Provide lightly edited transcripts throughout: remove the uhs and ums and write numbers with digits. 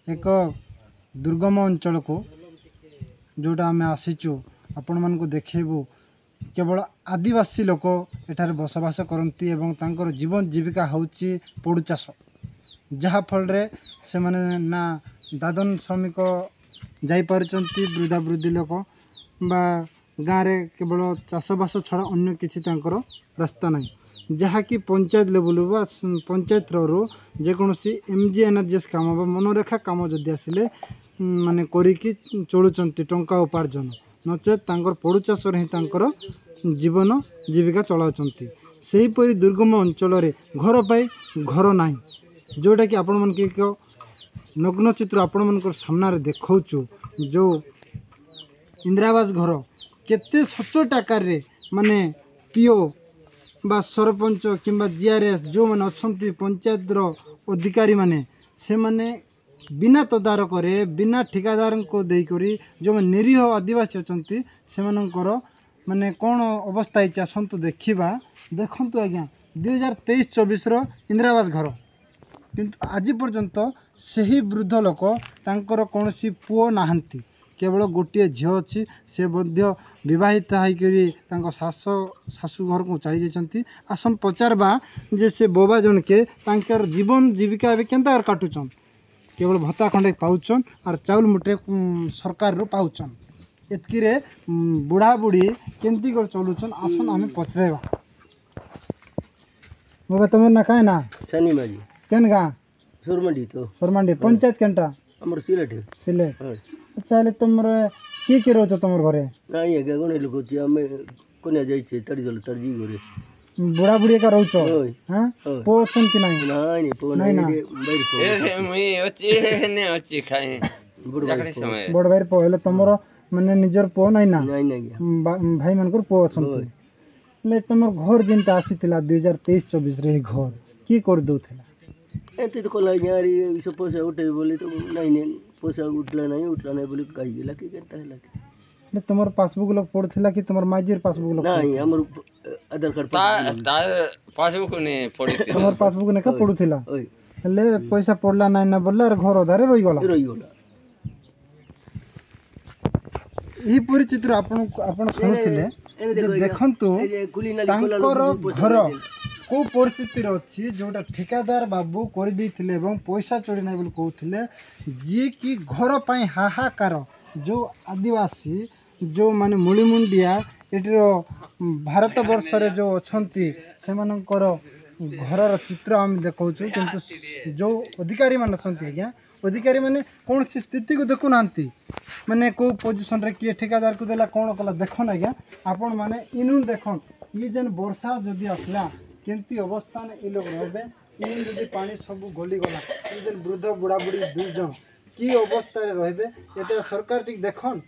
एक दुर्गम अंचल को जोटा आम आसीचु आपण मान देखेबू केवल आदिवासी लोक एठार बसवास करती एवं तांकर जीवन जीविका होची पोड़ू चाष जहा फल रे से माने ना दादन श्रमिक जाई पारुचंती वृद्धा वृद्धि लोक बा गाँव रे केवल चाषबास छड़ा अन्य किसी तांकर रास्ता नहीं जहाँकि पंचायत लेवल बा पंचायत रो जेकोसी MGNRGS काम बा मनरेखा काम जदि आसिले माने करिकी चलुचंती टंका उपार्जन नचेत तांकर पोड़ू चाष ही तांकर जीवन जीविका चलाउचंती सेहीपरि दुर्गम अंचल रे घर पाई घर नाही जोटा कि आपण मन के एक नग्न चित्र आपण मन सामना रे देखाउछु जो इंदिरावास घर केते सचोट आकार रे माने पीओ बा सरपंच किंबा GRS जो माने अछंती पंचायत रो अधिकारी माने से माने बिना तदारक रे बिना ठिकादार को देई करी जो माने निरीह आदिवासी अछंती से मानकर माने कौन अवस्था है आसतु देखा देखु आज्ञा 2023-24 रो इंदिरावास घर किंतु आज पर्यंत सही वृद्ध लोक तांकर कौन पुओ नाहांती केवल गोटे झील अच्छी से बहित होकर शाशु घर को चली जाती आसन पचारबा जे से बोबा जन के तांकर जीवन जीविका केन्ता काटुचन केवल भत्ता खंडे पाउचन और चाउल मुठे सरकार रो पाउचन एतकी रे बुढ़ा बुढ़ी केंती कर चलुचन आसन आमे पचरेबा बाबा तुम ना काहे ना सनी माजी केन गा सुरमंडी पंचायत केनटा हमर सिलेट अच्छा ले तुमरे की रोच तुमर घरे नाही है गने लोग छी हमें कोने जाई छे तड़ी जल तरजी घरे बुढ़ा बुढ़ी का रोच हां पोछन कि नहीं नहीं पो नहीं बैर पो ए मुई ओची ने ओची खाए बुढ़ समय बड़ बैर पो हेले तुमर माने निजर पो नहीं ना नहीं भाई मनकर पो अछन ले तुमर घर जिनता आसीतिला 2023-24 रे घर की कर दोथिला एते तो कोला यारी सब पैसा उठे बोले तो नहीं पैसा उठला नहीं बोले कहि गेला कि करता है ले तुमर पासबुक लोग पड़थिला कि तुमर माजीर पासबुक लोग नहीं हमर आधार कार्ड ता पासबुक ने पड़ी तुमर पासबुक ने का पड़ुथिला ले पैसा पड़ला नहीं ना बोलला घर अधारे रही गला ई पूरी चित्र आपण सुनुथिले देखंतु तांकर घर को परिस्थिति अच्छी जोटा ठिकादार बाबू कर देथिले एवं पैसा चोरी नहीं बोल कहते जी कि घर पाई हाहाकार जो आदिवासी जो माने मुड़िमुंडिया एटर भारत वर्ष रे जो अछंती से मानकर घर चित्र आम देखौछु किंतु जो अधिकारी मान अछंती आज्ञा अधिकारी माने कौन सी स्थिति को देखु नांती माने को पोजीशन रे किए ठिकादार को देला कौन कला देखन आज्ञा आपण माने इनु देखन ये जन वर्षा जदि आसला केंती अवस्था ने ये लोग रहे इन जदि पानी सब गली गला ये जन वृद्ध बुढ़ा बुढ़ी दुई जन की अवस्था रे रहे ये सरकार टिक देखन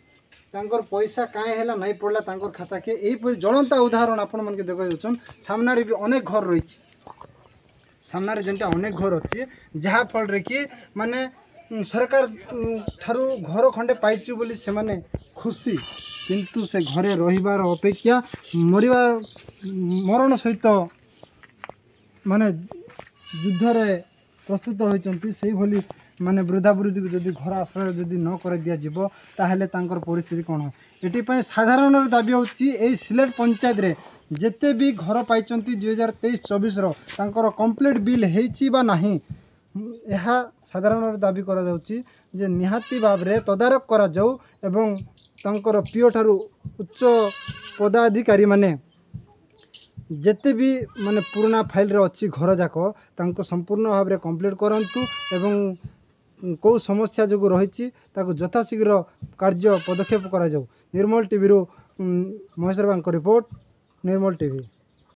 तांकर पैसा काहे हैला नहीं पड़ला तांकर खाता के एही जलंता उदाहरण आपण मन के देखै छन सामना रे भी अनेक घर रही सामना रे जेंटा अनेक घर अछि जहा फल रे कि माने सरकार ठारू घर खंडे पाइछु बोली से माने खुशी किंतु से घरे रहिबार अपेक्षा मरण सहित माने युद्ध रे प्रस्तुत होइचंती सेही भली माने वृद्धा वृद्धि को जदि घर आश्रय जदि न कर दिया जीवो ताहले तांकर परिस्थिति कोन हो एटी पय साधारण दाबी होची ए सिलेट पंचायत रे जेते भी घर पाइचंती 2023-24 रो तांकर कंप्लीट बिल हेची बा नाही यह साधारण दाबी करा जाउची जे निहाती भाव रे तदारक करा जाऊ एवं तांकर पीओ ठारू उच्च पदाधिकारी माने जेते भी माने पुराना फाइल रे अच्छी घर जाक तांको संपूर्ण भाव रे कंप्लीट करंतु एवं को समस्या जो रही यथाशीघ्र कार्य पदक्षेप करा जाऊ। निर्मल टीवी रो महेश्वर बांक रिपोर्ट निर्मल टीवी।